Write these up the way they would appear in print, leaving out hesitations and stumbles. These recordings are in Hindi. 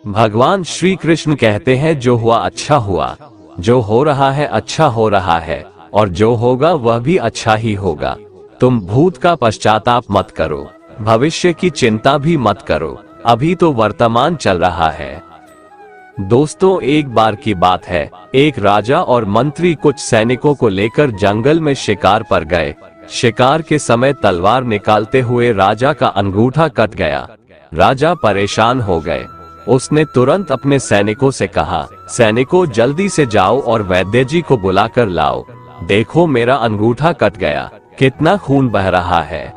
भगवान श्री कृष्ण कहते हैं जो हुआ अच्छा हुआ, जो हो रहा है अच्छा हो रहा है, और जो होगा वह भी अच्छा ही होगा। तुम भूत का पश्चाताप मत करो, भविष्य की चिंता भी मत करो, अभी तो वर्तमान चल रहा है। दोस्तों, एक बार की बात है, एक राजा और मंत्री कुछ सैनिकों को लेकर जंगल में शिकार पर गए। शिकार के समय तलवार निकालते हुए राजा का अंगूठा कट गया। राजा परेशान हो गए। उसने तुरंत अपने सैनिकों से कहा, सैनिकों जल्दी से जाओ और वैद्य जी को बुलाकर लाओ। देखो मेरा अंगूठा कट गया, कितना खून बह रहा है।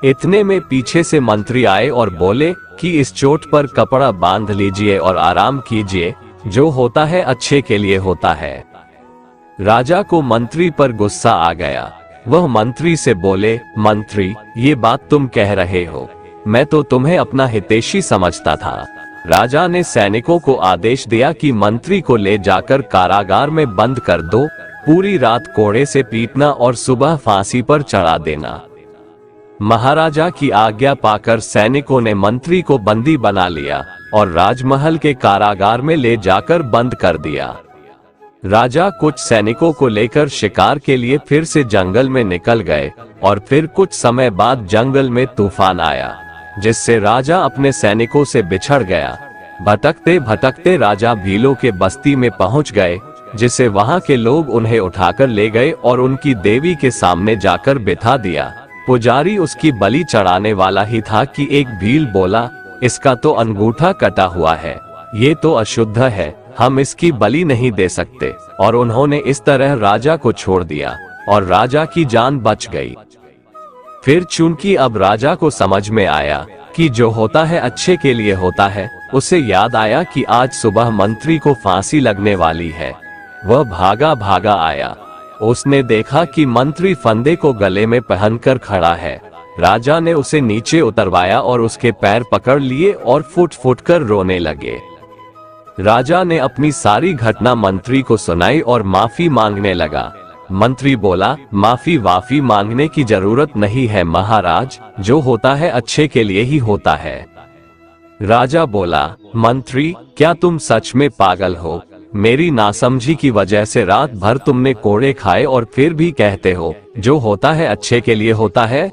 इतने में पीछे से मंत्री आए और बोले कि इस चोट पर कपड़ा बांध लीजिए और आराम कीजिए, जो होता है अच्छे के लिए होता है। राजा को मंत्री पर गुस्सा आ गया। वह मंत्री से बोले, मंत्री ये बात तुम कह रहे हो, मैं तो तुम्हें अपना हितैषी समझता था। राजा ने सैनिकों को आदेश दिया कि मंत्री को ले जाकर कारागार में बंद कर दो, पूरी रात कोड़े से पीटना और सुबह फांसी पर चढ़ा देना। महाराजा की आज्ञा पाकर सैनिकों ने मंत्री को बंदी बना लिया और राजमहल के कारागार में ले जाकर बंद कर दिया। राजा कुछ सैनिकों को लेकर शिकार के लिए फिर से जंगल में निकल गए और फिर कुछ समय बाद जंगल में तूफान आया, जिससे राजा अपने सैनिकों से बिछड़ गया। भटकते भटकते राजा भीलों के बस्ती में पहुंच गए, जिसे वहां के लोग उन्हें उठाकर ले गए और उनकी देवी के सामने जाकर बिठा दिया। पुजारी उसकी बलि चढ़ाने वाला ही था कि एक भील बोला, इसका तो अंगूठा कटा हुआ है, ये तो अशुद्ध है, हम इसकी बलि नहीं दे सकते। और उन्होंने इस तरह राजा को छोड़ दिया और राजा की जान बच गई। फिर चूंकि अब राजा को समझ में आया कि जो होता है अच्छे के लिए होता है, उसे याद आया कि आज सुबह मंत्री को फांसी लगने वाली है। वह भागा भागा आया। उसने देखा कि मंत्री फंदे को गले में पहनकर खड़ा है। राजा ने उसे नीचे उतरवाया और उसके पैर पकड़ लिए और फुट फुट कर रोने लगे। राजा ने अपनी सारी घटना मंत्री को सुनाई और माफी मांगने लगा। मंत्री बोला, माफी वाफी मांगने की जरूरत नहीं है महाराज, जो होता है अच्छे के लिए ही होता है। राजा बोला, मंत्री क्या तुम सच में पागल हो? मेरी नासमझी की वजह से रात भर तुमने कोड़े खाए और फिर भी कहते हो जो होता है अच्छे के लिए होता है।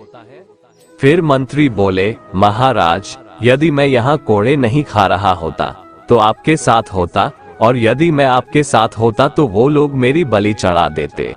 फिर मंत्री बोले, महाराज यदि मैं यहाँ कोड़े नहीं खा रहा होता तो आपके साथ होता, और यदि मैं आपके साथ होता तो वो लोग मेरी बलि चढ़ा देते।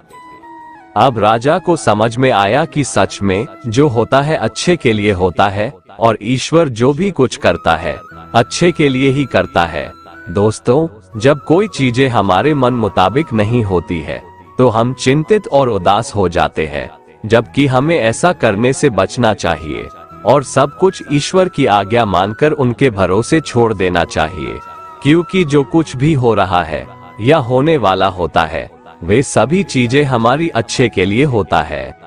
अब राजा को समझ में आया कि सच में जो होता है अच्छे के लिए होता है और ईश्वर जो भी कुछ करता है अच्छे के लिए ही करता है। दोस्तों, जब कोई चीजें हमारे मन मुताबिक नहीं होती है तो हम चिंतित और उदास हो जाते हैं, जबकि हमें ऐसा करने से बचना चाहिए और सब कुछ ईश्वर की आज्ञा मानकर उनके भरोसे छोड़ देना चाहिए, क्योंकि जो कुछ भी हो रहा है या होने वाला होता है वे सभी चीजें हमारी अच्छे के लिए होता है।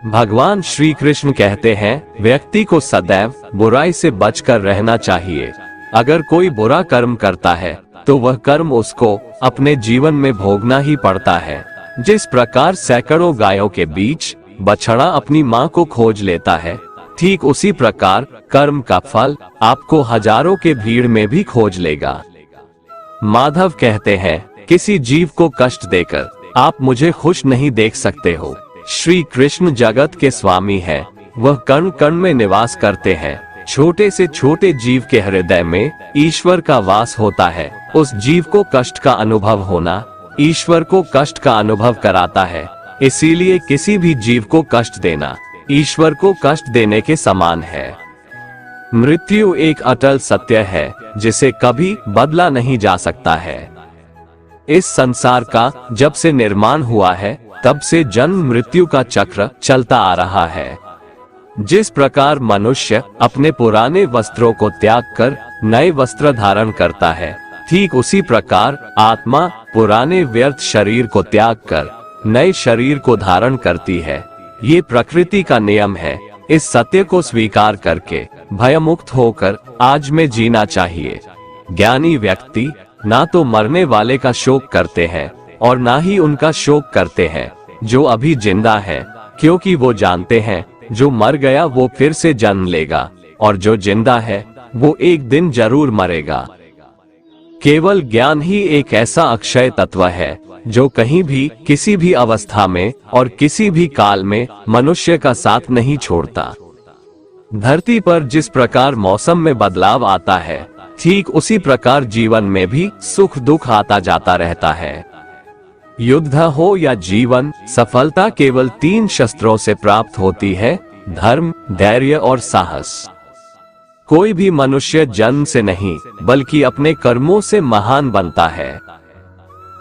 भगवान श्री कृष्ण कहते हैं, व्यक्ति को सदैव बुराई से बचकर रहना चाहिए। अगर कोई बुरा कर्म करता है तो वह कर्म उसको अपने जीवन में भोगना ही पड़ता है। जिस प्रकार सैकड़ों गायों के बीच बछड़ा अपनी माँ को खोज लेता है, ठीक उसी प्रकार कर्म का फल आपको हजारों के भीड़ में भी खोज लेगा। माधव कहते हैं, किसी जीव को कष्ट देकर आप मुझे खुश नहीं देख सकते हो। श्री कृष्ण जगत के स्वामी हैं, वह कण कण में निवास करते हैं। छोटे से छोटे जीव के हृदय में ईश्वर का वास होता है। उस जीव को कष्ट का अनुभव होना ईश्वर को कष्ट का अनुभव कराता है। इसीलिए किसी भी जीव को कष्ट देना ईश्वर को कष्ट देने के समान है। मृत्यु एक अटल सत्य है जिसे कभी बदला नहीं जा सकता है। इस संसार का जब से निर्माण हुआ है तब से जन्म मृत्यु का चक्र चलता आ रहा है। जिस प्रकार मनुष्य अपने पुराने वस्त्रों को त्याग कर नए वस्त्र धारण करता है, ठीक उसी प्रकार आत्मा पुराने व्यर्थ शरीर को त्याग कर नए शरीर को धारण करती है। ये प्रकृति का नियम है। इस सत्य को स्वीकार करके भयमुक्त होकर आज में जीना चाहिए। ज्ञानी व्यक्ति ना तो मरने वाले का शोक करते हैं और ना ही उनका शोक करते हैं जो अभी जिंदा है, क्योंकि वो जानते हैं जो मर गया वो फिर से जन्म लेगा और जो जिंदा है वो एक दिन जरूर मरेगा। केवल ज्ञान ही एक ऐसा अक्षय तत्व है जो कहीं भी, किसी भी अवस्था में और किसी भी काल में मनुष्य का साथ नहीं छोड़ता। धरती पर जिस प्रकार मौसम में बदलाव आता है, ठीक उसी प्रकार जीवन में भी सुख दुख आता जाता रहता है। युद्ध हो या जीवन, सफलता केवल 3 शस्त्रों से प्राप्त होती है: धर्म, धैर्य और साहस। कोई भी मनुष्य जन्म से नहीं बल्कि अपने कर्मों से महान बनता है।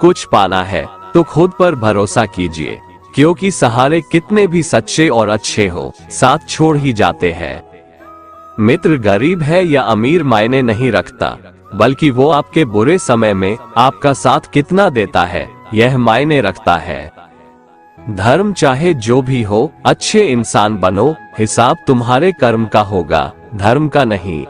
कुछ पाना है तो खुद पर भरोसा कीजिए, क्योंकि सहारे कितने भी सच्चे और अच्छे हो, साथ छोड़ ही जाते हैं। मित्र गरीब है या अमीर मायने नहीं रखता, बल्कि वो आपके बुरे समय में आपका साथ कितना देता है यह मायने रखता है। धर्म चाहे जो भी हो, अच्छे इंसान बनो, हिसाब तुम्हारे कर्म का होगा, धर्म का नहीं।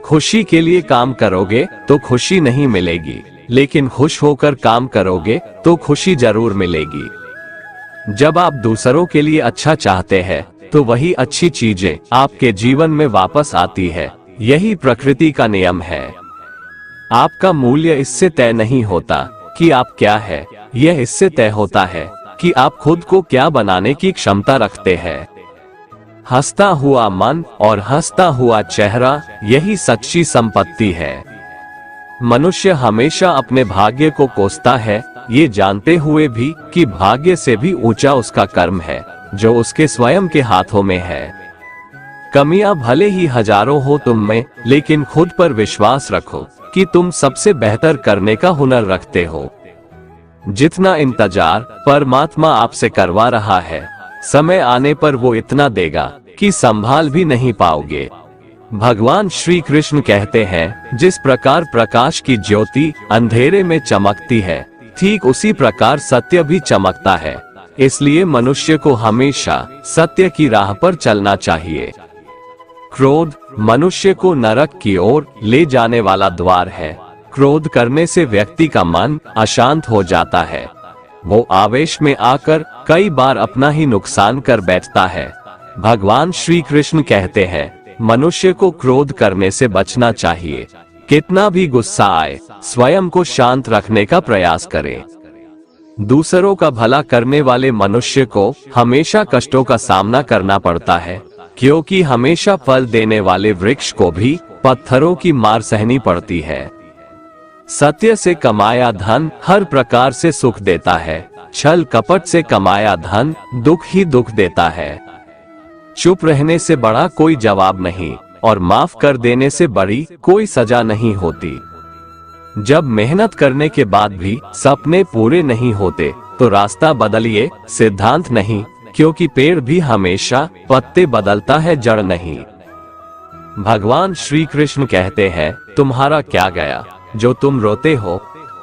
खुशी के लिए काम करोगे तो खुशी नहीं मिलेगी, लेकिन खुश होकर काम करोगे तो खुशी जरूर मिलेगी। जब आप दूसरों के लिए अच्छा चाहते हैं तो वही अच्छी चीजें आपके जीवन में वापस आती है। यही प्रकृति का नियम है। आपका मूल्य इससे तय नहीं होता कि आप क्या है, यह इससे तय होता है कि आप खुद को क्या बनाने की क्षमता रखते हैं। हंसता हुआ मन और हंसता हुआ चेहरा, यही सच्ची संपत्ति है। मनुष्य हमेशा अपने भाग्य को कोसता है, ये जानते हुए भी कि भाग्य से भी ऊंचा उसका कर्म है जो उसके स्वयं के हाथों में है। कमियां भले ही हजारों हो तुम में, लेकिन खुद पर विश्वास रखो कि तुम सबसे बेहतर करने का हुनर रखते हो। जितना इंतजार परमात्मा आपसे करवा रहा है, समय आने पर वो इतना देगा कि संभाल भी नहीं पाओगे। भगवान श्री कृष्ण कहते हैं, जिस प्रकार प्रकाश की ज्योति अंधेरे में चमकती है, ठीक उसी प्रकार सत्य भी चमकता है। इसलिए मनुष्य को हमेशा सत्य की राह पर चलना चाहिए। क्रोध मनुष्य को नरक की ओर ले जाने वाला द्वार है। क्रोध करने से व्यक्ति का मन अशांत हो जाता है। वो आवेश में आकर कई बार अपना ही नुकसान कर बैठता है। भगवान श्री कृष्ण कहते हैं, मनुष्य को क्रोध करने से बचना चाहिए। कितना भी गुस्सा आए, स्वयं को शांत रखने का प्रयास करें। दूसरों का भला करने वाले मनुष्य को हमेशा कष्टों का सामना करना पड़ता है, क्योंकि हमेशा फल देने वाले वृक्ष को भी पत्थरों की मार सहनी पड़ती है। सत्य से कमाया धन हर प्रकार से सुख देता है, छल कपट से कमाया धन दुख ही दुख देता है। चुप रहने से बड़ा कोई जवाब नहीं, और माफ कर देने से बड़ी कोई सजा नहीं होती। जब मेहनत करने के बाद भी सपने पूरे नहीं होते तो रास्ता बदलिए, सिद्धांत नहीं, क्योंकि पेड़ भी हमेशा पत्ते बदलता है, जड़ नहीं। भगवान श्री कृष्ण कहते हैं, तुम्हारा क्या गया जो तुम रोते हो?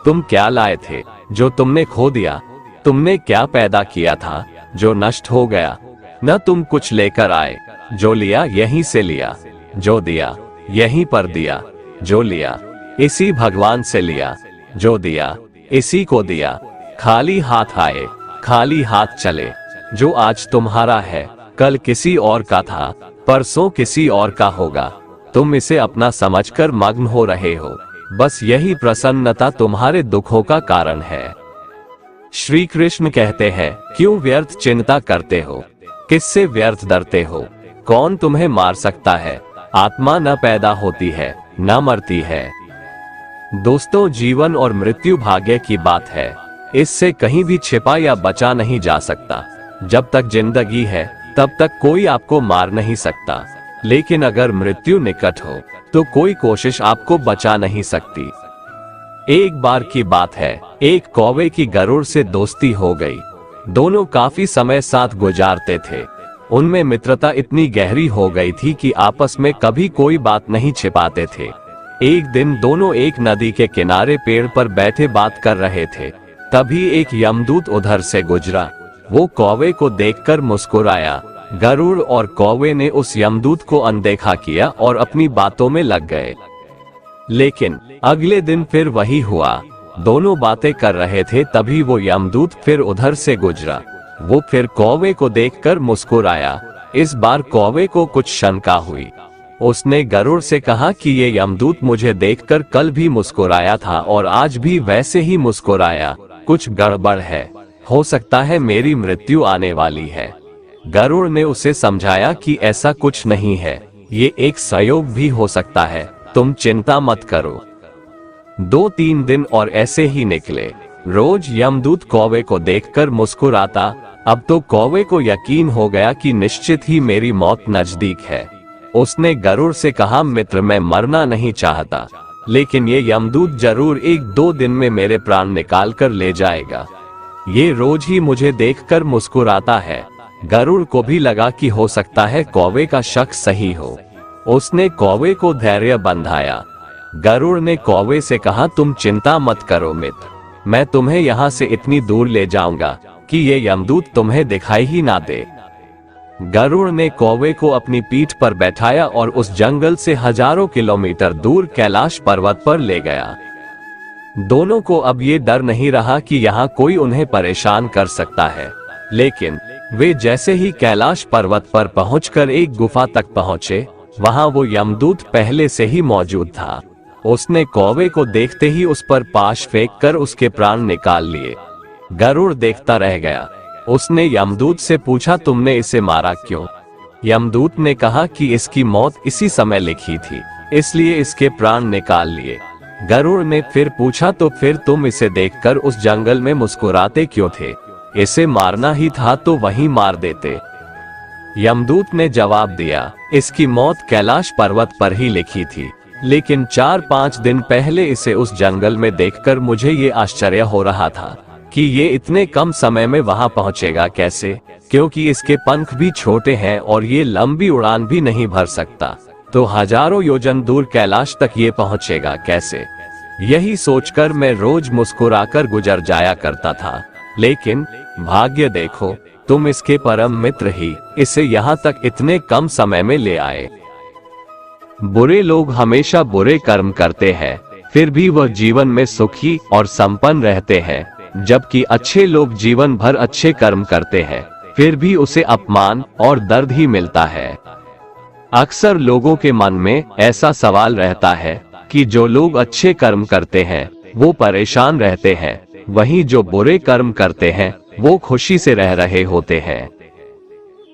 तुम क्या लाए थे जो तुमने खो दिया? तुमने क्या पैदा किया था जो नष्ट हो गया? न तुम कुछ लेकर आए, जो लिया यहीं से लिया, जो दिया यहीं पर दिया, जो लिया इसी भगवान से लिया, जो दिया इसी को दिया। खाली हाथ आए, खाली हाथ चले। जो आज तुम्हारा है, कल किसी और का था, परसों किसी और का होगा। तुम इसे अपना समझकर मग्न हो रहे हो, बस यही प्रसन्नता तुम्हारे दुखों का कारण है। श्री कृष्ण कहते हैं, क्यों व्यर्थ चिंता करते हो? किससे व्यर्थ डरते हो? कौन तुम्हें मार सकता है? आत्मा न पैदा होती है न मरती है। दोस्तों, जीवन और मृत्यु भाग्य की बात है। इससे कहीं भी छिपा या बचा नहीं जा सकता। जब तक जिंदगी है तब तक कोई आपको मार नहीं सकता, लेकिन अगर मृत्यु निकट हो तो कोई कोशिश आपको बचा नहीं सकती। एक बार की बात है, एक कौवे की गरुड़ से दोस्ती हो गई। दोनों काफी समय साथ गुजारते थे। उनमें मित्रता इतनी गहरी हो गई थी कि आपस में कभी कोई बात नहीं छिपाते थे। एक दिन दोनों एक नदी के किनारे पेड़ पर बैठे बात कर रहे थे। तभी एक यमदूत उधर से गुजरा। वो कौवे को देखकर मुस्कुराया। गरुड़ और कौवे ने उस यमदूत को अनदेखा किया और अपनी बातों में लग गए। लेकिन अगले दिन फिर वही हुआ। दोनों बातें कर रहे थे, तभी वो यमदूत फिर उधर से गुजरा। वो फिर कौवे को देखकर मुस्कुराया। इस बार कौवे को कुछ शंका हुई। उसने गरुड़ से कहा कि ये यमदूत मुझे देखकर कल भी मुस्कुराया था और आज भी वैसे ही मुस्कुराया, कुछ गड़बड़ है, हो सकता है मेरी मृत्यु आने वाली है। गरुड़ ने उसे समझाया कि ऐसा कुछ नहीं है, ये एक संयोग भी हो सकता है, तुम चिंता मत करो। 2-3 दिन और ऐसे ही निकले। रोज यमदूत कौवे को देखकर मुस्कुराता। अब तो कौवे को यकीन हो गया कि निश्चित ही मेरी मौत नजदीक है। उसने गरुड़ से कहा, मित्र मैं मरना नहीं चाहता, लेकिन ये यमदूत जरूर 1-2 दिन में मेरे प्राण निकाल कर ले जाएगा। ये रोज ही मुझे देखकर मुस्कुराता है। गरुड़ को भी लगा कि हो सकता है कौवे का शक सही हो। उसने कौवे को धैर्य बंधाया। गरुड़ ने कौवे से कहा, तुम चिंता मत करो मित्र, मैं तुम्हें यहाँ से इतनी दूर ले जाऊंगा कि ये यमदूत तुम्हें दिखाई ही ना दे। गरुड़ ने कौवे को अपनी पीठ पर बैठाया और उस जंगल से हजारों किलोमीटर दूर कैलाश पर्वत पर ले गया। दोनों को अब ये डर नहीं रहा कि यहाँ कोई उन्हें परेशान कर सकता है। लेकिन वे जैसे ही कैलाश पर्वत पर पहुंचकर एक गुफा तक पहुंचे, वहां वो यमदूत पहले से ही मौजूद था। उसने कौवे को देखते ही उस पर पाश फेंककर उसके प्राण निकाल लिए। गरुड़ देखता रह गया। उसने यमदूत से पूछा, तुमने इसे मारा क्यों? यमदूत ने कहा कि इसकी मौत इसी समय लिखी थी, इसलिए इसके प्राण निकाल लिए। गरुड़ ने फिर पूछा, तो फिर तुम इसे देखकर उस जंगल में मुस्कुराते क्यों थे? इसे मारना ही था तो वहीं मार देते। यमदूत ने जवाब दिया, इसकी मौत कैलाश पर्वत पर ही लिखी थी, लेकिन 4-5 दिन पहले इसे उस जंगल में देखकर मुझे ये आश्चर्य हो रहा था कि ये इतने कम समय में वहां पहुंचेगा कैसे, क्योंकि इसके पंख भी छोटे हैं और ये लंबी उड़ान भी नहीं भर सकता, तो हजारों योजन दूर कैलाश तक ये पहुंचेगा कैसे? यही सोचकर मैं रोज मुस्कुराकर गुजर जाया करता था, लेकिन भाग्य देखो, तुम इसके परम मित्र ही इसे यहाँ तक इतने कम समय में ले आए। बुरे लोग हमेशा बुरे कर्म करते हैं, फिर भी वह जीवन में सुखी और संपन्न रहते हैं, जबकि अच्छे लोग जीवन भर अच्छे कर्म करते हैं, फिर भी उसे अपमान और दर्द ही मिलता है। अक्सर लोगों के मन में ऐसा सवाल रहता है कि जो लोग अच्छे कर्म करते हैं वो परेशान रहते हैं, वहीं जो बुरे कर्म करते हैं वो खुशी से रह रहे होते हैं।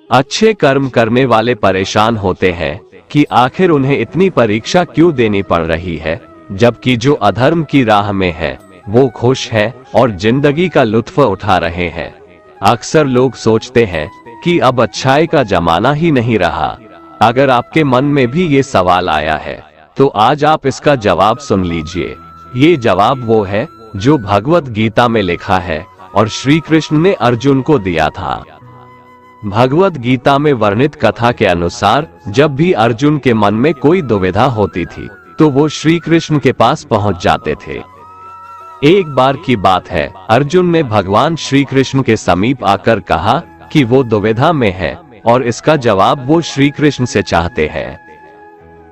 अच्छे कर्म करने वाले परेशान होते हैं कि आखिर उन्हें इतनी परीक्षा क्यों देनी पड़ रही है, जबकि जो अधर्म की राह में है वो खुश है और जिंदगी का लुत्फ उठा रहे हैं। अक्सर लोग सोचते हैं कि अब अच्छाई का जमाना ही नहीं रहा। अगर आपके मन में भी ये सवाल आया है तो आज आप इसका जवाब सुन लीजिए। ये जवाब वो है जो भगवत गीता में लिखा है और श्री कृष्ण ने अर्जुन को दिया था। भगवत गीता में वर्णित कथा के अनुसार जब भी अर्जुन के मन में कोई दुविधा होती थी तो वो श्री कृष्ण के पास पहुंच जाते थे। एक बार की बात है, अर्जुन ने भगवान श्री कृष्ण के समीप आकर कहा कि वो दुविधा में है और इसका जवाब वो श्री कृष्ण से चाहते हैं।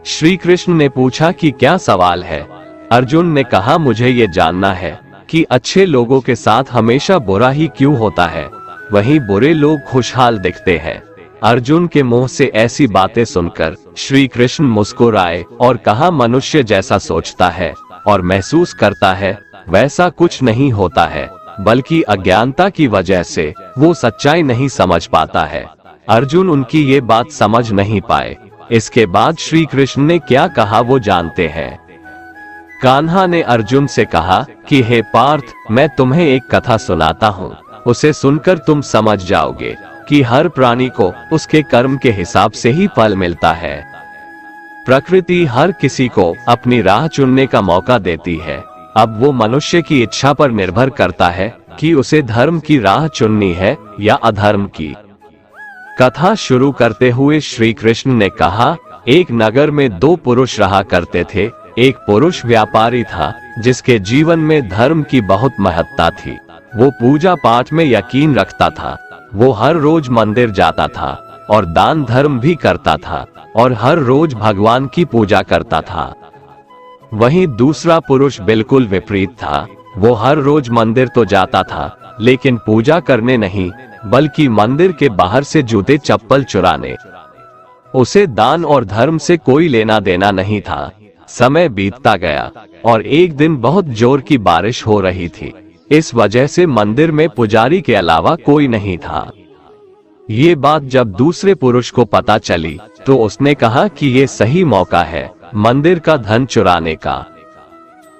श्री कृष्ण ने पूछा कि क्या सवाल है? अर्जुन ने कहा, मुझे ये जानना है कि अच्छे लोगों के साथ हमेशा बुरा ही क्यों होता है, वहीं बुरे लोग खुशहाल दिखते हैं। अर्जुन के मुंह से ऐसी बातें सुनकर श्री कृष्ण मुस्कुराए और कहा, मनुष्य जैसा सोचता है और महसूस करता है वैसा कुछ नहीं होता है, बल्कि अज्ञानता की वजह से वो सच्चाई नहीं समझ पाता है। अर्जुन उनकी ये बात समझ नहीं पाए। इसके बाद श्री कृष्ण ने क्या कहा वो जानते हैं। कान्हा ने अर्जुन से कहा कि हे पार्थ, मैं तुम्हें एक कथा सुनाता हूँ, उसे सुनकर तुम समझ जाओगे कि हर प्राणी को उसके कर्म के हिसाब से ही फल मिलता है। प्रकृति हर किसी को अपनी राह चुनने का मौका देती है। अब वो मनुष्य की इच्छा पर निर्भर करता है कि उसे धर्म की राह चुननी है या अधर्म की। कथा शुरू करते हुए श्री कृष्ण ने कहा, एक नगर में 2 पुरुष रहा करते थे। एक पुरुष व्यापारी था जिसके जीवन में धर्म की बहुत महत्ता थी। वो पूजा पाठ में यकीन रखता था। वो हर रोज मंदिर जाता था और दान धर्म भी करता था और हर रोज भगवान की पूजा करता था। वहीं दूसरा पुरुष बिल्कुल विपरीत था। वो हर रोज मंदिर तो जाता था, लेकिन पूजा करने नहीं, बल्कि मंदिर के बाहर से जूते चप्पल चुराने, उसे दान और धर्म से कोई लेना देना नहीं था। समय बीतता गया और एक दिन बहुत जोर की बारिश हो रही थी। इस वजह से मंदिर में पुजारी के अलावा कोई नहीं था। ये बात जब दूसरे पुरुष को पता चली तो उसने कहा कि ये सही मौका है मंदिर का धन चुराने का।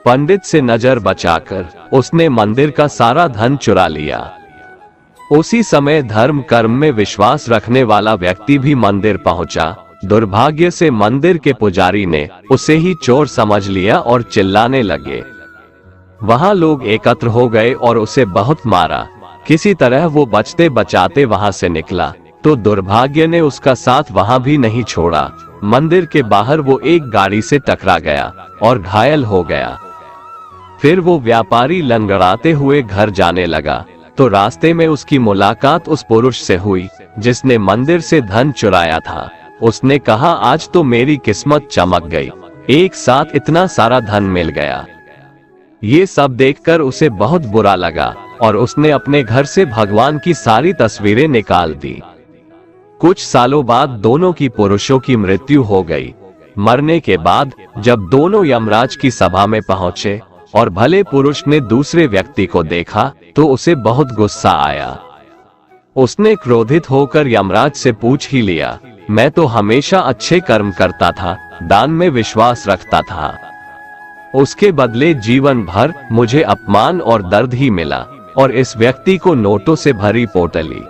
पंडित से नजर बचाकर उसने मंदिर का सारा धन चुरा लिया। उसी समय धर्म कर्म में विश्वास रखने वाला व्यक्ति भी मंदिर पहुंचा। दुर्भाग्य से मंदिर के पुजारी ने उसे ही चोर समझ लिया और चिल्लाने लगे। वहां लोग एकत्र हो गए और उसे बहुत मारा। किसी तरह वो बचते बचाते वहां से निकला तो दुर्भाग्य ने उसका साथ वहां भी नहीं छोड़ा। मंदिर के बाहर वो एक गाड़ी से टकरा गया और घायल हो गया। फिर वो व्यापारी लंगड़ाते हुए घर जाने लगा तो रास्ते में उसकी मुलाकात उस पुरुष से हुई जिसने मंदिर से धन चुराया था। उसने कहा, आज तो मेरी किस्मत चमक गई, एक साथ इतना सारा धन मिल गया। ये सब देखकर उसे बहुत बुरा लगा और उसने अपने घर से भगवान की सारी तस्वीरें निकाल दी। कुछ सालों बाद दोनों की पुरुषों की मृत्यु हो गई। मरने के बाद जब दोनों यमराज की सभा में पहुंचे और भले पुरुष ने दूसरे व्यक्ति को देखा तो उसे बहुत गुस्सा आया। उसने क्रोधित होकर यमराज से पूछ ही लिया, मैं तो हमेशा अच्छे कर्म करता था, दान में विश्वास रखता था, उसके बदले जीवन भर मुझे अपमान और दर्द ही मिला और इस व्यक्ति को नोटों से भरी पोटली,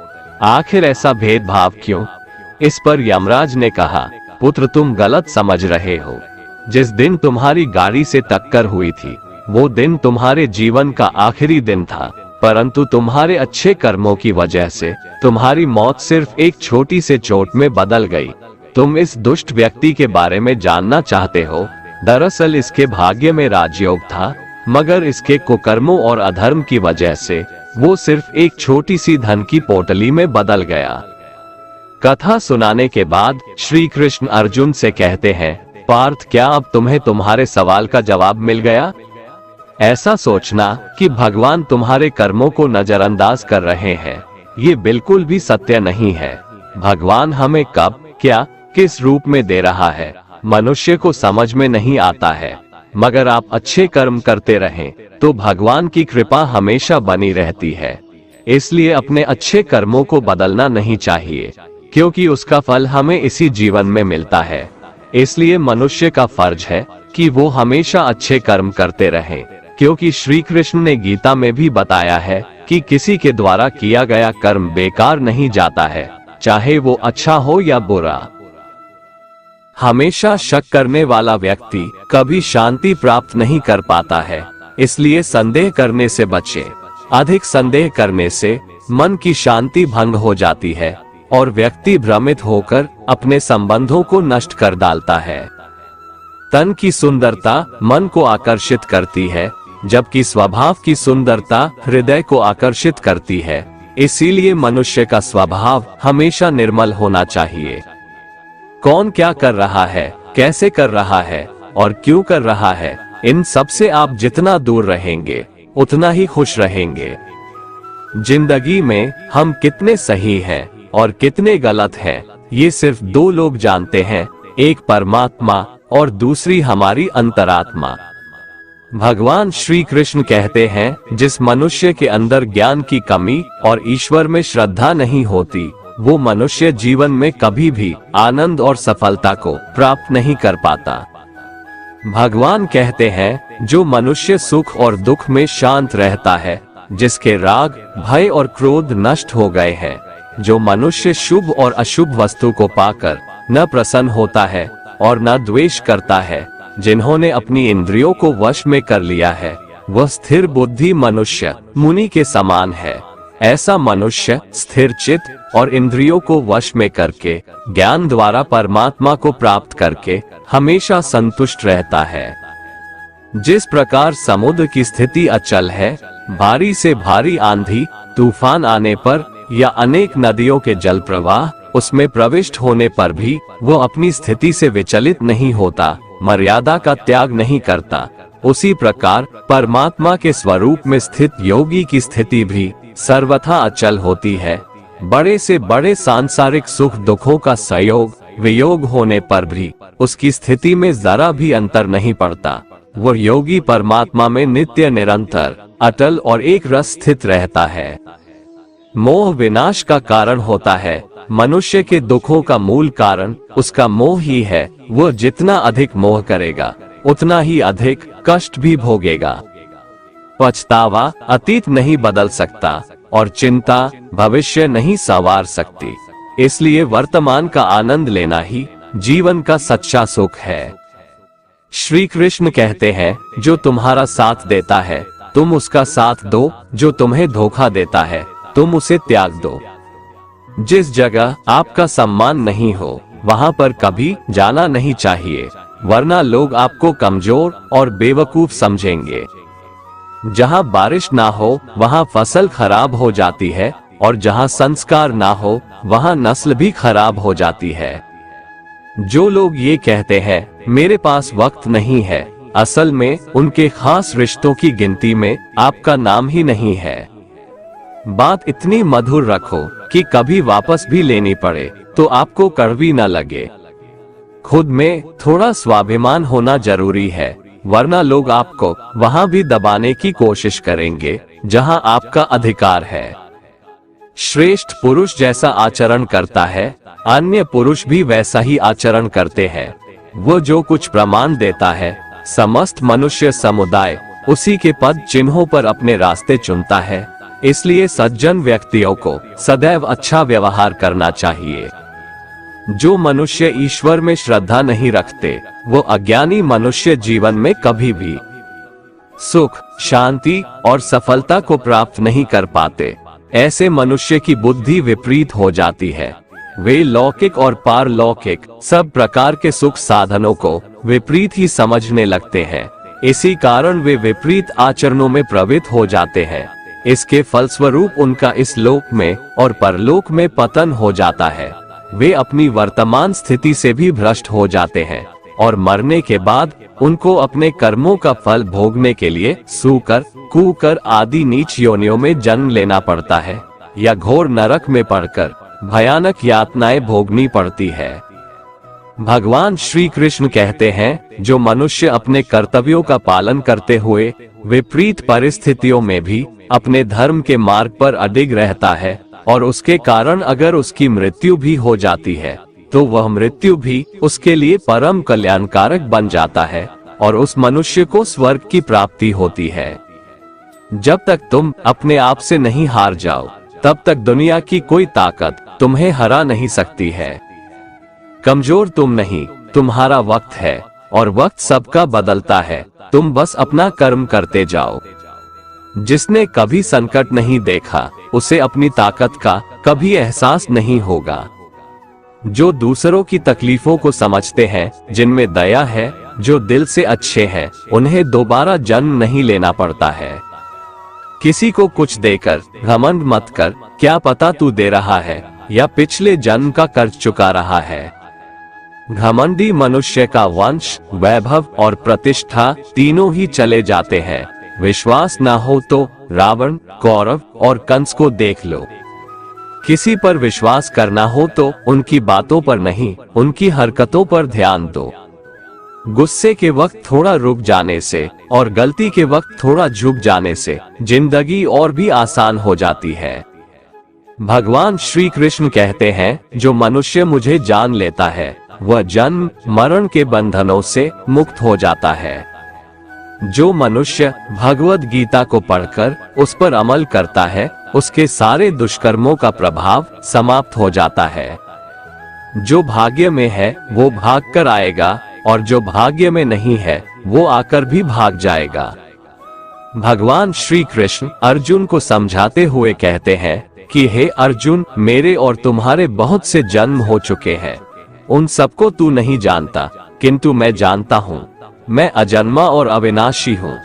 आखिर ऐसा भेदभाव क्यों? इस पर यमराज ने कहा, पुत्र तुम गलत समझ रहे हो। जिस दिन तुम्हारी गाड़ी से टक्कर हुई थी वो दिन तुम्हारे जीवन का आखिरी दिन था, परंतु तुम्हारे अच्छे कर्मों की वजह से तुम्हारी मौत सिर्फ एक छोटी से चोट में बदल गई। तुम इस दुष्ट व्यक्ति के बारे में जानना चाहते हो? दरअसल इसके भाग्य में राजयोग था, मगर इसके कुकर्मों और अधर्म की वजह से वो सिर्फ एक छोटी सी धन की पोटली में बदल गया। कथा सुनाने के बाद श्री कृष्ण अर्जुन से कहते हैं, पार्थ क्या अब तुम्हें तुम्हारे सवाल का जवाब मिल गया? ऐसा सोचना कि भगवान तुम्हारे कर्मों को नजरअंदाज कर रहे हैं, ये बिल्कुल भी सत्य नहीं है। भगवान हमें कब, क्या, किस रूप में दे रहा है मनुष्य को समझ में नहीं आता है, मगर आप अच्छे कर्म करते रहें तो भगवान की कृपा हमेशा बनी रहती है। इसलिए अपने अच्छे कर्मों को बदलना नहीं चाहिए, क्योंकि उसका फल हमें इसी जीवन में मिलता है। इसलिए मनुष्य का फर्ज है कि वो हमेशा अच्छे कर्म करते रहें, क्योंकि श्री कृष्ण ने गीता में भी बताया है कि किसी के द्वारा किया गया कर्म बेकार नहीं जाता है, चाहे वो अच्छा हो या बुरा। हमेशा शक करने वाला व्यक्ति कभी शांति प्राप्त नहीं कर पाता है, इसलिए संदेह करने से बचें। अधिक संदेह करने से मन की शांति भंग हो जाती है और व्यक्ति भ्रमित होकर अपने संबंधों को नष्ट कर डालता है। तन की सुंदरता मन को आकर्षित करती है, जबकि स्वभाव की सुंदरता हृदय को आकर्षित करती है। इसीलिए मनुष्य का स्वभाव हमेशा निर्मल होना चाहिए। कौन क्या कर रहा है, कैसे कर रहा है और क्यों कर रहा है, इन सब से आप जितना दूर रहेंगे उतना ही खुश रहेंगे। जिंदगी में हम कितने सही हैं और कितने गलत हैं, ये सिर्फ दो लोग जानते हैं, एक परमात्मा और दूसरी हमारी अंतरात्मा। भगवान श्री कृष्ण कहते हैं, जिस मनुष्य के अंदर ज्ञान की कमी और ईश्वर में श्रद्धा नहीं होती, वो मनुष्य जीवन में कभी भी आनंद और सफलता को प्राप्त नहीं कर पाता। भगवान कहते हैं, जो मनुष्य सुख और दुख में शांत रहता है, जिसके राग, भय और क्रोध नष्ट हो गए हैं, जो मनुष्य शुभ और अशुभ वस्तु को पाकर न प्रसन्न होता है और न द्वेष करता है, जिन्होंने अपनी इंद्रियों को वश में कर लिया है, वह स्थिर बुद्धि मनुष्य मुनि के समान है। ऐसा मनुष्य स्थिर चित्त और इंद्रियों को वश में करके ज्ञान द्वारा परमात्मा को प्राप्त करके हमेशा संतुष्ट रहता है। जिस प्रकार समुद्र की स्थिति अचल है, भारी से भारी आंधी तूफान आने पर या अनेक नदियों के जल प्रवाह उसमें प्रविष्ट होने पर भी वो अपनी स्थिति से विचलित नहीं होता, मर्यादा का त्याग नहीं करता, उसी प्रकार परमात्मा के स्वरूप में स्थित योगी की स्थिति भी सर्वथा अचल होती है। बड़े से बड़े सांसारिक सुख दुखों का संयोग वियोग होने पर भी उसकी स्थिति में जरा भी अंतर नहीं पड़ता। वह योगी परमात्मा में नित्य निरंतर अटल और एक रस स्थित रहता है। मोह विनाश का कारण होता है। मनुष्य के दुखों का मूल कारण उसका मोह ही है। वह जितना अधिक मोह करेगा उतना ही अधिक कष्ट भी भोगेगा। पछतावा अतीत नहीं बदल सकता और चिंता भविष्य नहीं संवार सकती। इसलिए वर्तमान का आनंद लेना ही जीवन का सच्चा सुख है। श्री कृष्ण कहते हैं, जो तुम्हारा साथ देता है तुम उसका साथ दो, जो तुम्हें धोखा देता है तुम उसे त्याग दो। जिस जगह आपका सम्मान नहीं हो वहां पर कभी जाना नहीं चाहिए, वरना लोग आपको कमजोर और बेवकूफ समझेंगे। जहां बारिश ना हो वहां फसल खराब हो जाती है, और जहां संस्कार ना हो वहां नस्ल भी खराब हो जाती है। जो लोग ये कहते हैं मेरे पास वक्त नहीं है, असल में उनके खास रिश्तों की गिनती में आपका नाम ही नहीं है। बात इतनी मधुर रखो कि कभी वापस भी लेनी पड़े तो आपको कड़वी न लगे। खुद में थोड़ा स्वाभिमान होना जरूरी है, वरना लोग आपको वहां भी दबाने की कोशिश करेंगे जहां आपका अधिकार है। श्रेष्ठ पुरुष जैसा आचरण करता है, अन्य पुरुष भी वैसा ही आचरण करते हैं। वो जो कुछ प्रमाण देता है, समस्त मनुष्य समुदाय उसी के पद चिन्हों पर अपने रास्ते चुनता है। इसलिए सज्जन व्यक्तियों को सदैव अच्छा व्यवहार करना चाहिए। जो मनुष्य ईश्वर में श्रद्धा नहीं रखते, वो अज्ञानी मनुष्य जीवन में कभी भी सुख, शांति और सफलता को प्राप्त नहीं कर पाते। ऐसे मनुष्य की बुद्धि विपरीत हो जाती है। वे लौकिक और पारलौकिक सब प्रकार के सुख साधनों को विपरीत ही समझने लगते हैं। इसी कारण वे विपरीत आचरणों में प्रवृत्त हो जाते हैं। इसके फलस्वरूप उनका इस लोक में और परलोक में पतन हो जाता है। वे अपनी वर्तमान स्थिति से भी भ्रष्ट हो जाते हैं और मरने के बाद उनको अपने कर्मों का फल भोगने के लिए सूकर, कुकर आदि नीच योनियों में जन्म लेना पड़ता है या घोर नरक में पड़कर भयानक यातनाएं भोगनी पड़ती है। भगवान श्री कृष्ण कहते हैं, जो मनुष्य अपने कर्तव्यों का पालन करते हुए विपरीत परिस्थितियों में भी अपने धर्म के मार्ग पर अडिग रहता है और उसके कारण अगर उसकी मृत्यु भी हो जाती है तो वह मृत्यु भी उसके लिए परम कल्याणकारक बन जाता है और उस मनुष्य को स्वर्ग की प्राप्ति होती है। जब तक तुम अपने आप से नहीं हार जाओ तब तक दुनिया की कोई ताकत तुम्हें हरा नहीं सकती है। कमजोर तुम नहीं, तुम्हारा वक्त है और वक्त सबका बदलता है। तुम बस अपना कर्म करते जाओ। जिसने कभी संकट नहीं देखा उसे अपनी ताकत का कभी एहसास नहीं होगा। जो दूसरों की तकलीफों को समझते हैं, जिनमें दया है, जो दिल से अच्छे हैं, उन्हें दोबारा जन्म नहीं लेना पड़ता है। किसी को कुछ देकर घमंड मत कर, क्या पता तू दे रहा है या पिछले जन्म का कर्ज चुका रहा है। घमंडी मनुष्य का वंश, वैभव और प्रतिष्ठा तीनों ही चले जाते हैं। विश्वास ना हो तो रावण, कौरव और कंस को देख लो। किसी पर विश्वास करना हो तो उनकी बातों पर नहीं, उनकी हरकतों पर ध्यान दो। गुस्से के वक्त थोड़ा रुक जाने से और गलती के वक्त थोड़ा झुक जाने से जिंदगी और भी आसान हो जाती है। भगवान श्री कृष्ण कहते हैं, जो मनुष्य मुझे जान लेता है वह जन्म मरण के बंधनों से मुक्त हो जाता है। जो मनुष्य भगवद गीता को पढ़कर उस पर अमल करता है, उसके सारे दुष्कर्मों का प्रभाव समाप्त हो जाता है। जो भाग्य में है वो भाग कर आएगा और जो भाग्य में नहीं है वो आकर भी भाग जाएगा। भगवान श्री कृष्ण अर्जुन को समझाते हुए कहते हैं कि हे अर्जुन, मेरे और तुम्हारे बहुत से जन्म हो चुके हैं। उन सबको तू नहीं जानता, किंतु मैं जानता हूँ। मैं अजन्मा और अविनाशी हूँ।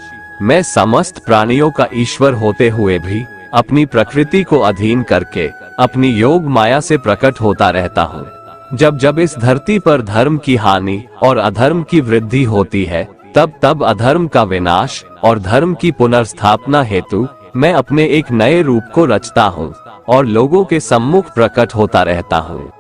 मैं समस्त प्राणियों का ईश्वर होते हुए भी अपनी प्रकृति को अधीन करके अपनी योग माया से प्रकट होता रहता हूँ। जब जब इस धरती पर धर्म की हानि और अधर्म की वृद्धि होती है, तब तब अधर्म का विनाश और धर्म की पुनर्स्थापना हेतु मैं अपने एक नए रूप को रचता हूँ और लोगों के सम्मुख प्रकट होता रहता हूँ।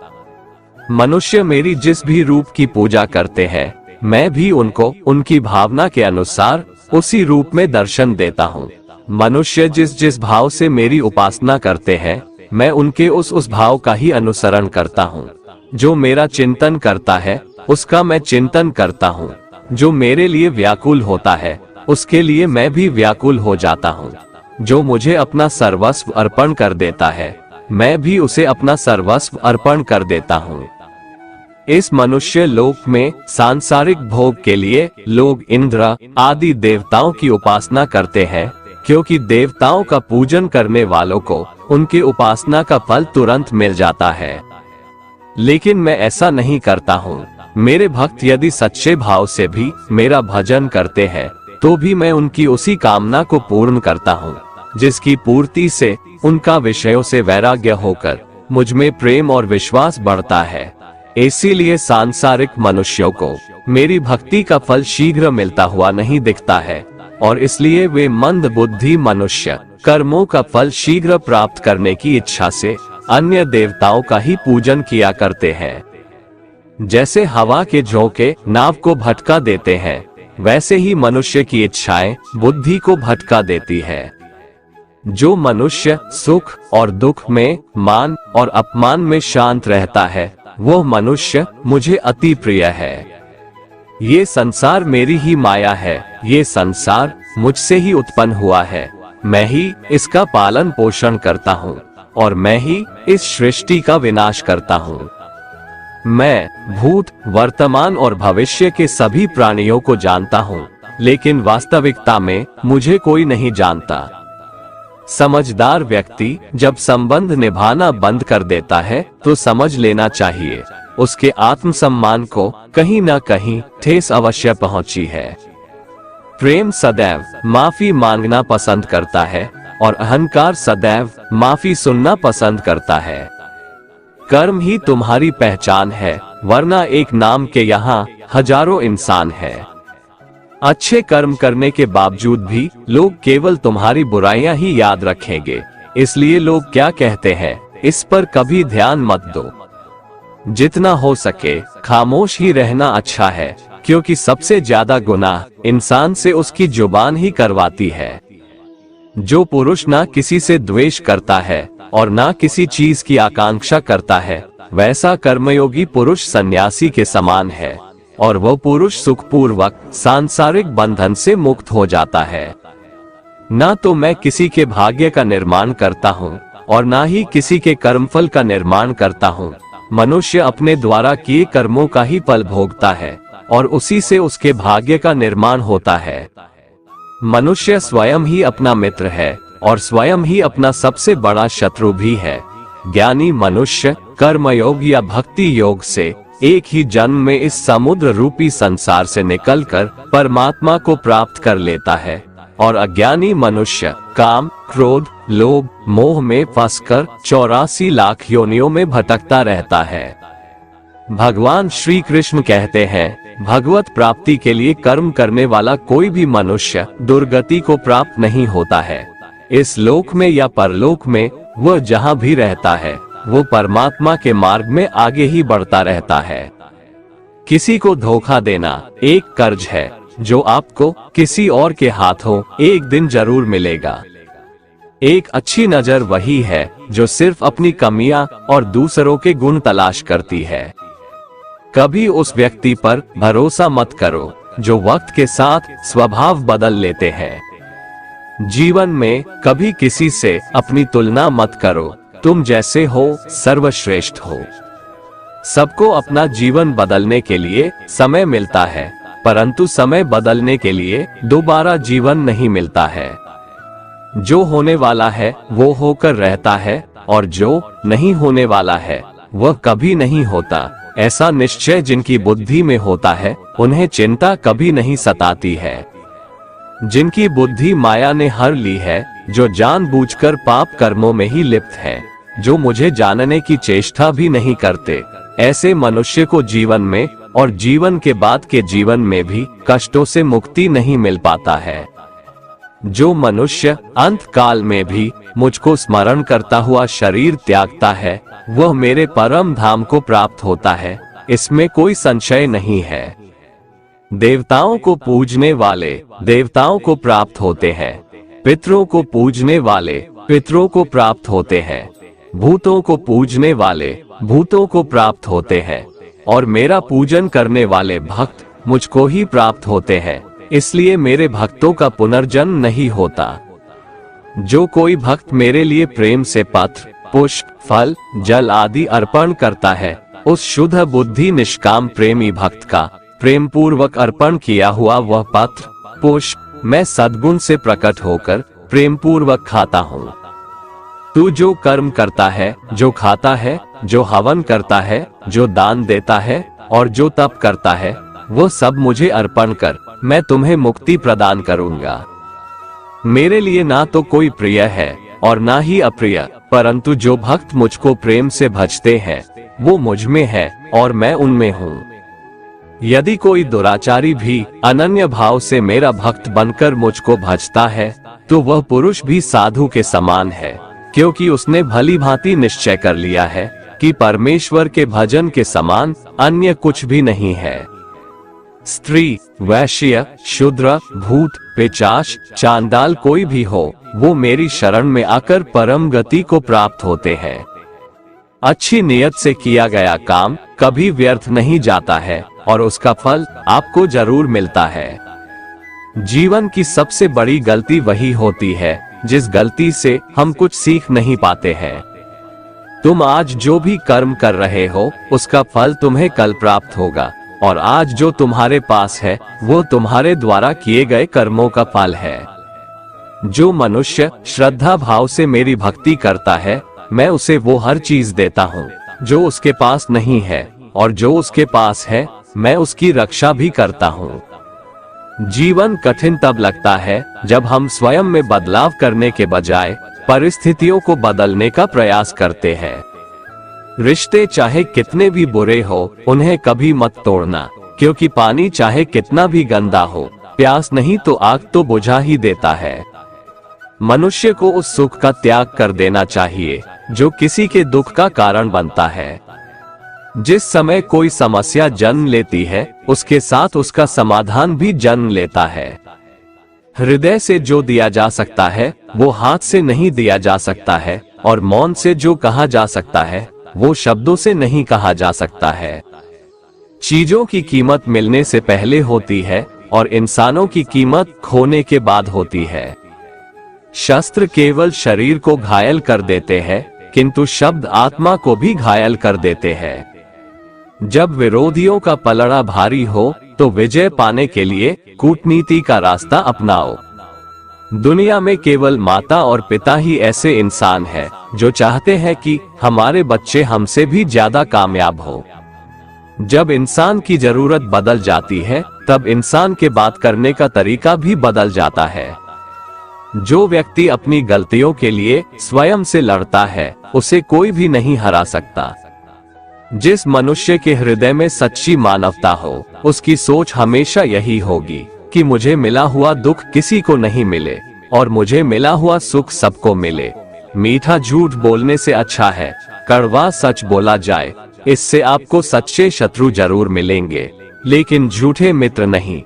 मनुष्य मेरी जिस भी रूप की पूजा करते हैं, मैं भी उनको उनकी भावना के अनुसार उसी रूप में दर्शन देता हूँ। मनुष्य जिस जिस भाव से मेरी उपासना करते हैं, मैं उनके उस भाव का ही अनुसरण करता हूँ। जो मेरा चिंतन करता है, उसका मैं चिंतन करता हूँ। जो मेरे लिए व्याकुल होता है, उसके लिए मैं भी व्याकुल हो जाता हूँ। जो मुझे अपना सर्वस्व अर्पण कर देता है, मैं भी उसे अपना सर्वस्व अर्पण कर देता हूँ। इस मनुष्य लोक में सांसारिक भोग के लिए लोग इंद्र आदि देवताओं की उपासना करते हैं, क्योंकि देवताओं का पूजन करने वालों को उनकी उपासना का फल तुरंत मिल जाता है। लेकिन मैं ऐसा नहीं करता हूँ। मेरे भक्त यदि सच्चे भाव से भी मेरा भजन करते हैं, तो भी मैं उनकी उसी कामना को पूर्ण करता हूँ, जिसकी पूर्ति से उनका विषयों से वैराग्य होकर मुझ में प्रेम और विश्वास बढ़ता है। इसीलिए सांसारिक मनुष्यों को मेरी भक्ति का फल शीघ्र मिलता हुआ नहीं दिखता है, और इसलिए वे मंद बुद्धि मनुष्य कर्मों का फल शीघ्र प्राप्त करने की इच्छा से अन्य देवताओं का ही पूजन किया करते हैं। जैसे हवा के झोंके नाव को भटका देते हैं, वैसे ही मनुष्य की इच्छाएं बुद्धि को भटका देती है। जो मनुष्य सुख और दुख में, मान और अपमान में शांत रहता है, वो मनुष्य मुझे अति प्रिय है। ये संसार मेरी ही माया है। ये संसार मुझसे ही उत्पन्न हुआ है। मैं ही इसका पालन पोषण करता हूँ, और मैं ही इस सृष्टि का विनाश करता हूँ। मैं भूत, वर्तमान और भविष्य के सभी प्राणियों को जानता हूँ, लेकिन वास्तविकता में मुझे कोई नहीं जानता। समझदार व्यक्ति जब संबंध निभाना बंद कर देता है, तो समझ लेना चाहिए उसके आत्मसम्मान को कहीं न कहीं ठेस अवश्य पहुंची है। प्रेम सदैव माफी मांगना पसंद करता है, और अहंकार सदैव माफी सुनना पसंद करता है। कर्म ही तुम्हारी पहचान है, वरना एक नाम के यहाँ हजारों इंसान है। अच्छे कर्म करने के बावजूद भी लोग केवल तुम्हारी बुराइयां ही याद रखेंगे। इसलिए लोग क्या कहते हैं, इस पर कभी ध्यान मत दो। जितना हो सके खामोश ही रहना अच्छा है, क्योंकि सबसे ज्यादा गुनाह इंसान से उसकी जुबान ही करवाती है। जो पुरुष ना किसी से द्वेष करता है और ना किसी चीज की आकांक्षा करता है, वैसा कर्मयोगी पुरुष सन्यासी के समान है, और वह पुरुष सुखपूर्वक सांसारिक बंधन से मुक्त हो जाता है। ना तो मैं किसी के भाग्य का निर्माण करता हूँ, और ना ही किसी के कर्मफल का निर्माण करता हूँ। मनुष्य अपने द्वारा किए कर्मों का ही फल भोगता है, और उसी से उसके भाग्य का निर्माण होता है। मनुष्य स्वयं ही अपना मित्र है, और स्वयं ही अपना सबसे बड़ा शत्रु भी है। ज्ञानी मनुष्य कर्मयोग या भक्ति योग से एक ही जन्म में इस समुद्र रूपी संसार से निकलकर परमात्मा को प्राप्त कर लेता है, और अज्ञानी मनुष्य काम, क्रोध, लोभ, मोह में फंसकर 84 लाख योनियों में भटकता रहता है। भगवान श्री कृष्ण कहते हैं, भगवत प्राप्ति के लिए कर्म करने वाला कोई भी मनुष्य दुर्गति को प्राप्त नहीं होता है। इस लोक में या परलोक में वह जहाँ भी रहता है, वो परमात्मा के मार्ग में आगे ही बढ़ता रहता है। किसी को धोखा देना एक कर्ज है, जो आपको किसी और के हाथों एक दिन जरूर मिलेगा। एक अच्छी नजर वही है जो सिर्फ अपनी कमियां और दूसरों के गुण तलाश करती है। कभी उस व्यक्ति पर भरोसा मत करो जो वक्त के साथ स्वभाव बदल लेते हैं। जीवन में कभी किसी से अपनी तुलना मत करो। तुम जैसे हो सर्वश्रेष्ठ हो। सबको अपना जीवन बदलने के लिए समय मिलता है, परंतु समय बदलने के लिए दोबारा जीवन नहीं मिलता है। जो होने वाला है वो होकर रहता है, और जो नहीं होने वाला है वह कभी नहीं होता। ऐसा निश्चय जिनकी बुद्धि में होता है, उन्हें चिंता कभी नहीं सताती है। जिनकी बुद्धि माया ने हर ली है, जो जानबूझकर पाप कर्मों में ही लिप्त है, जो मुझे जानने की चेष्टा भी नहीं करते, ऐसे मनुष्य को जीवन में और जीवन के बाद के जीवन में भी कष्टों से मुक्ति नहीं मिल पाता है। जो मनुष्य अंत काल में भी मुझको स्मरण करता हुआ शरीर त्यागता है, वह मेरे परम धाम को प्राप्त होता है, इसमें कोई संशय नहीं है। देवताओं को पूजने वाले देवताओं को प्राप्त होते हैं, पितरों को पूजने वाले पितरों को प्राप्त होते हैं, भूतों को पूजने वाले भूतों को प्राप्त होते हैं, और मेरा पूजन करने वाले भक्त मुझको ही प्राप्त होते हैं। इसलिए मेरे भक्तों का पुनर्जन्म नहीं होता। जो कोई भक्त मेरे लिए प्रेम से पत्र, पुष्प, फल, जल आदि अर्पण करता है, उस शुद्ध बुद्धि निष्काम प्रेमी भक्त का प्रेम पूर्वक अर्पण किया हुआ वह पत्र, पुष्प मैं सद्गुण से प्रकट होकर प्रेम पूर्वक खाता हूँ। तू जो कर्म करता है, जो खाता है, जो हवन करता है, जो दान देता है और जो तप करता है, वो सब मुझे अर्पण कर, मैं तुम्हें मुक्ति प्रदान करूंगा। मेरे लिए ना तो कोई प्रिय है और ना ही अप्रिय, परंतु जो भक्त मुझको प्रेम से भजते हैं वो मुझ में है और मैं उनमें हूँ। यदि कोई दुराचारी भी अनन्य भाव से मेरा भक्त बनकर मुझको भजता है, तो वह पुरुष भी साधु के समान है, क्योंकि उसने भली भांति निश्चय कर लिया है कि परमेश्वर के भजन के समान अन्य कुछ भी नहीं है। स्त्री, वैश्य, शूद्र, भूत, पिशाच, चांडाल कोई भी हो, वो मेरी शरण में आकर परम गति को प्राप्त होते हैं। अच्छी नियत से किया गया काम कभी व्यर्थ नहीं जाता है और उसका फल आपको जरूर मिलता है। जीवन की सबसे बड़ी गलती वही होती है जिस गलती से हम कुछ सीख नहीं पाते हैं। तुम आज जो भी कर्म कर रहे हो उसका फल तुम्हें कल प्राप्त होगा, और आज जो तुम्हारे पास है वो तुम्हारे द्वारा किए गए कर्मों का फल है। जो मनुष्य श्रद्धा भाव से मेरी भक्ति करता है, मैं उसे वो हर चीज देता हूँ जो उसके पास नहीं है, और जो उसके पास है मैं उसकी रक्षा भी करता हूँ। जीवन कठिन तब लगता है जब हम स्वयं में बदलाव करने के बजाय परिस्थितियों को बदलने का प्रयास करते हैं। रिश्ते चाहे कितने भी बुरे हो, उन्हें कभी मत तोड़ना, क्योंकि पानी चाहे कितना भी गंदा हो, प्यास नहीं तो आग तो बुझा ही देता है। मनुष्य को उस सुख का त्याग कर देना चाहिए जो किसी के दुख का कारण बनता है। जिस समय कोई समस्या जन्म लेती है, उसके साथ उसका समाधान भी जन्म लेता है। हृदय से जो दिया जा सकता है वो हाथ से नहीं दिया जा सकता है, और मौन से जो कहा जा सकता है वो शब्दों से नहीं कहा जा सकता है। चीजों की कीमत मिलने से पहले होती है और इंसानों की कीमत खोने के बाद होती है। शस्त्र केवल शरीर को घायल कर देते हैं, किंतु शब्द आत्मा को भी घायल कर देते हैं। जब विरोधियों का पलड़ा भारी हो तो विजय पाने के लिए कूटनीति का रास्ता अपनाओ। दुनिया में केवल माता और पिता ही ऐसे इंसान हैं जो चाहते हैं कि हमारे बच्चे हमसे भी ज्यादा कामयाब हो। जब इंसान की जरूरत बदल जाती है, तब इंसान के बात करने का तरीका भी बदल जाता है। जो व्यक्ति अपनी गलतियों के लिए स्वयं से लड़ता है, उसे कोई भी नहीं हरा सकता। जिस मनुष्य के हृदय में सच्ची मानवता हो, उसकी सोच हमेशा यही होगी कि मुझे मिला हुआ दुख किसी को नहीं मिले और मुझे मिला हुआ सुख सबको मिले। मीठा झूठ बोलने से अच्छा है कड़वा सच बोला जाए। इससे आपको सच्चे शत्रु जरूर मिलेंगे, लेकिन झूठे मित्र नहीं।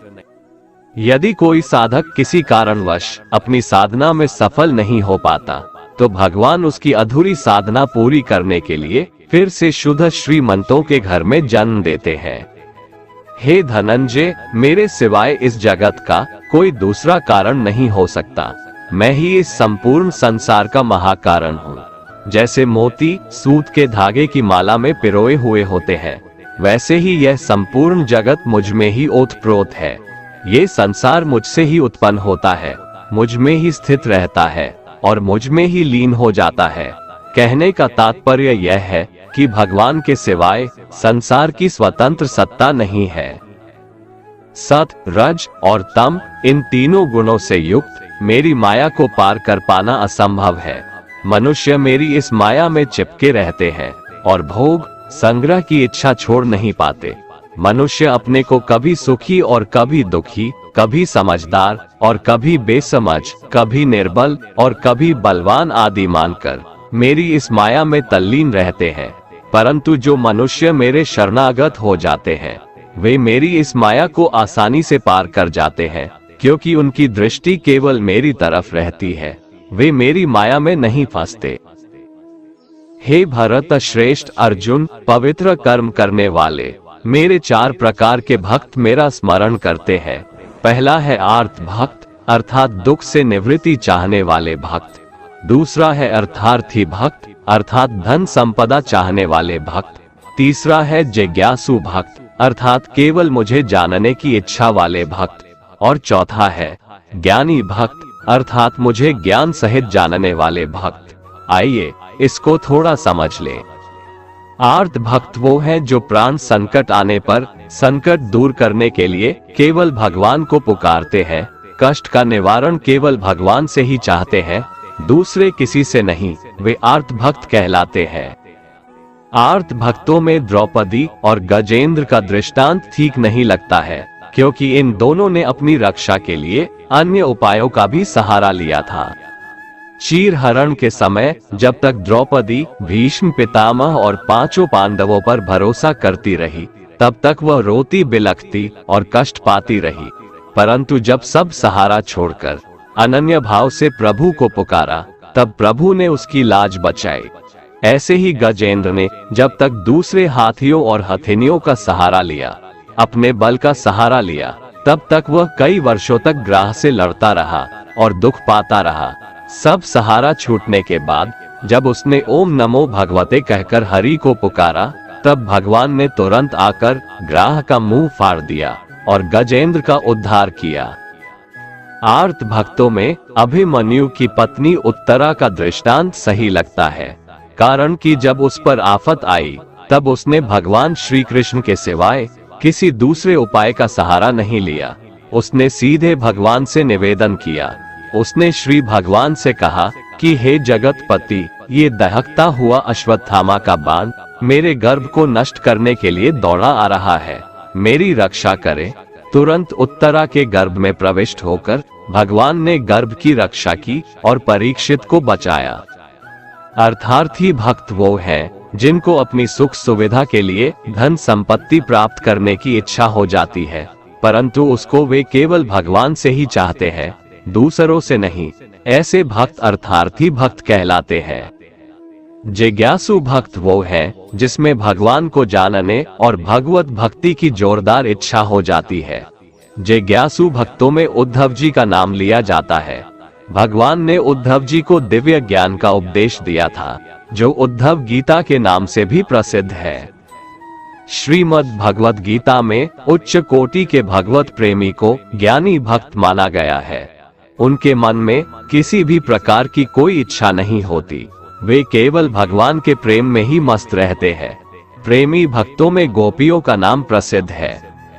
यदि कोई साधक किसी कारणवश अपनी साधना में सफल नहीं हो पाता, तो भगवान उसकी अधूरी साधना पूरी करने के लिए फिर से शुद्ध श्रीमंतों के घर में जन्म देते हैं। हे धनंजय, मेरे सिवाय इस जगत का कोई दूसरा कारण नहीं हो सकता। मैं ही इस संपूर्ण संसार का महाकारण हूँ। जैसे मोती सूत के धागे की माला में पिरोए हुए होते हैं, वैसे ही यह संपूर्ण जगत मुझ में ही ओतप्रोत है। ये संसार मुझसे ही उत्पन्न होता है, मुझ में ही स्थित रहता है और मुझ में ही लीन हो जाता है। कहने का तात्पर्य यह है कि भगवान के सिवाय संसार की स्वतंत्र सत्ता नहीं है। सत, रज और तम, इन तीनों गुणों से युक्त मेरी माया को पार कर पाना असंभव है। मनुष्य मेरी इस माया में चिपके रहते हैं और भोग संग्रह की इच्छा छोड़ नहीं पाते। मनुष्य अपने को कभी सुखी और कभी दुखी, कभी समझदार और कभी बेसमझ, कभी निर्बल और कभी बलवान आदि मानकर मेरी इस माया में तल्लीन रहते हैं, परंतु जो मनुष्य मेरे शरणागत हो जाते हैं वे मेरी इस माया को आसानी से पार कर जाते हैं, क्योंकि उनकी दृष्टि केवल मेरी तरफ रहती है, वे मेरी माया में नहीं फंसते। हे भरत श्रेष्ठ अर्जुन, पवित्र कर्म करने वाले मेरे 4 प्रकार के भक्त मेरा स्मरण करते हैं। पहला है आर्त भक्त, अर्थात दुख से निवृत्ति चाहने वाले भक्त। दूसरा है अर्थार्थी भक्त, अर्थात धन संपदा चाहने वाले भक्त। तीसरा है जिज्ञासु भक्त, अर्थात केवल मुझे जानने की इच्छा वाले भक्त। और चौथा है ज्ञानी भक्त, अर्थात मुझे ज्ञान सहित जानने वाले भक्त। आइए इसको थोड़ा समझ लें। आर्त भक्त वो है जो प्राण संकट आने पर संकट दूर करने के लिए केवल भगवान को पुकारते हैं, कष्ट का निवारण केवल भगवान से ही चाहते हैं, दूसरे किसी से नहीं, वे आर्त भक्त कहलाते हैं। आर्त भक्तों में द्रौपदी और गजेंद्र का दृष्टांत ठीक नहीं लगता है, क्योंकि इन दोनों ने अपनी रक्षा के लिए अन्य उपायों का भी सहारा लिया था। चीरहरण के समय जब तक द्रौपदी भीष्म पितामह और 5 पांडवों पर भरोसा करती रही, तब तक वह रोती बिलखती और कष्ट पाती रही, परंतु जब सब सहारा छोड़कर अनन्य भाव से प्रभु को पुकारा, तब प्रभु ने उसकी लाज बचाई। ऐसे ही गजेंद्र ने जब तक दूसरे हाथियों और हथिनियों का सहारा लिया, अपने बल का सहारा लिया, तब तक वह कई वर्षों तक ग्राह से लड़ता रहा और दुख पाता रहा। सब सहारा छूटने के बाद जब उसने ओम नमो भगवते कहकर हरि को पुकारा, तब भगवान ने तुरंत आकर ग्राह का मुंह फाड़ दिया और गजेंद्र का उद्धार किया। आर्त भक्तों में अभिमन्यु की पत्नी उत्तरा का दृष्टांत सही लगता है, कारण कि जब उस पर आफत आई तब उसने भगवान श्री कृष्ण के सिवाय किसी दूसरे उपाय का सहारा नहीं लिया। उसने सीधे भगवान से निवेदन किया। उसने श्री भगवान से कहा कि हे जगतपति, ये दहकता हुआ अश्वत्थामा का बाण मेरे गर्भ को नष्ट करने के लिए दौड़ा आ रहा है, मेरी रक्षा करे। तुरंत उत्तरा के गर्भ में प्रविष्ट होकर भगवान ने गर्भ की रक्षा की और परीक्षित को बचाया। अर्थार्थी भक्त वो हैं जिनको अपनी सुख सुविधा के लिए धन संपत्ति प्राप्त करने की इच्छा हो जाती है, परंतु उसको वे केवल भगवान से ही चाहते हैं, दूसरों से नहीं। ऐसे भक्त अर्थार्थी भक्त कहलाते हैं। जिज्ञासु भक्त वो है जिसमें भगवान को जानने और भगवत भक्ति की जोरदार इच्छा हो जाती है। जिज्ञासु भक्तों में उद्धव जी का नाम लिया जाता है। भगवान ने उद्धव जी को दिव्य ज्ञान का उपदेश दिया था, जो उद्धव गीता के नाम से भी प्रसिद्ध है। श्रीमद् भगवत गीता में उच्च कोटि के भगवत प्रेमी को ज्ञानी भक्त माना गया है। उनके मन में किसी भी प्रकार की कोई इच्छा नहीं होती, वे केवल भगवान के प्रेम में ही मस्त रहते हैं। प्रेमी भक्तों में गोपियों का नाम प्रसिद्ध है।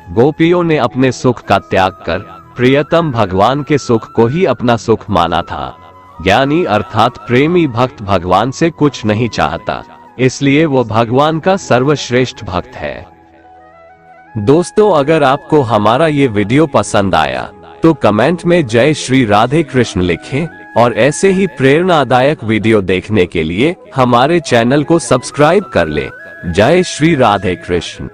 गोपियों ने अपने सुख का त्याग कर प्रियतम भगवान के सुख को ही अपना सुख माना था। ज्ञानी अर्थात प्रेमी भक्त भगवान से कुछ नहीं चाहता, इसलिए वो भगवान का सर्वश्रेष्ठ भक्त है। दोस्तों, अगर आपको हमारा ये वीडियो पसंद आया तो कमेंट में जय श्री राधे कृष्ण लिखें, और ऐसे ही प्रेरणादायक वीडियो देखने के लिए हमारे चैनल को सब्सक्राइब कर लें। जय श्री राधे कृष्ण।